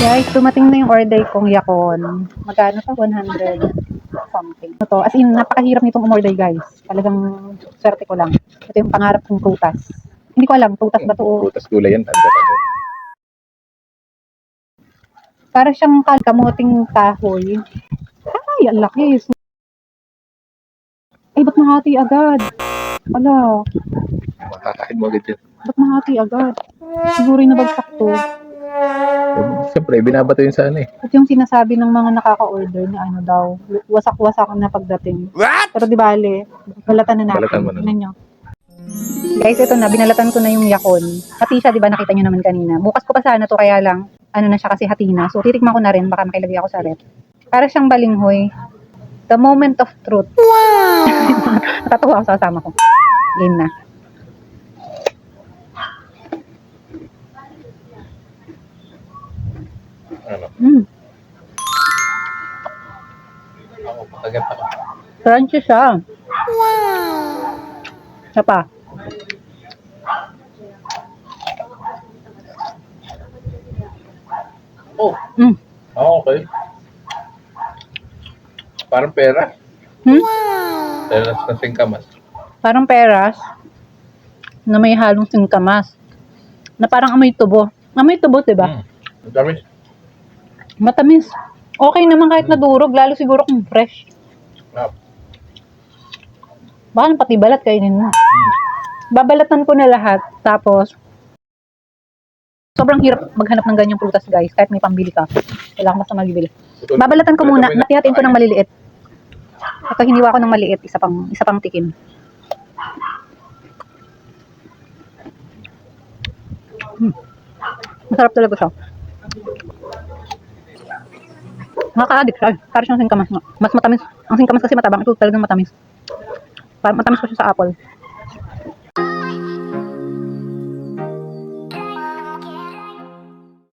Guys, dumating na yung order kong yakon. Magkano to? 100 something. Ito, as in, napakahirap nitong umorder guys. Talagang swerte ko lang. Ito yung pangarap kong prutas. Hindi ko alam, prutas ba to o... Prutas gulay yan. Para siyang kamuting kahoy. Ay, ang laki. Ay, ba't mahati agad? Ala, Makakain mo agad yan. ba't mahati agad? Siguro yung nabagsak to. Siyempre, binabato yun sa ano eh. At yung sinasabi ng mga nakaka-order na ano daw, wasak-wasak na pagdating. What? Pero di bale, balatan na natin. Balatan mo na. Tingnan nyo. Guys, ito na, binalatan ko na yung yakon. Hati siya, di ba? Nakita nyo naman kanina. Bukas ko pa sana to, kaya lang, ano na siya kasi hati na. So, titikman ko na rin, baka makilagay ako sa rep. Para siyang balinghoy. The moment of truth. Wow! Natatawa ako sa kasama ko. Game na. Ano? Ako, patagat ako. Crunchy siya. Wow! Siya pa. Oh, Mm. okay. Parang pera. Pera sa singkamas. Parang peras na may halong singkamas. Na parang amoy tubo. Amoy tubo, diba? Ang dami. Matamis. Okay naman kahit nadurog, lalo siguro kung fresh. Ah, Baka pati balat kainin mo. Babalatan ko na lahat, tapos sobrang hirap maghanap ng ganyang prutas guys, kahit may pambili ka. Kailangan basta magbibili. Babalatan ko muna, natihatin ko ng maliliit. Ito hiniwa ko ng maliit, isa pang tikim. Masarap talaga siya. Nakaka-addict siya. Parang siyang singkamas. Mas matamis. Ang singkamas kasi matabang. Ito talagang matamis. Parang matamis ko siya sa apple.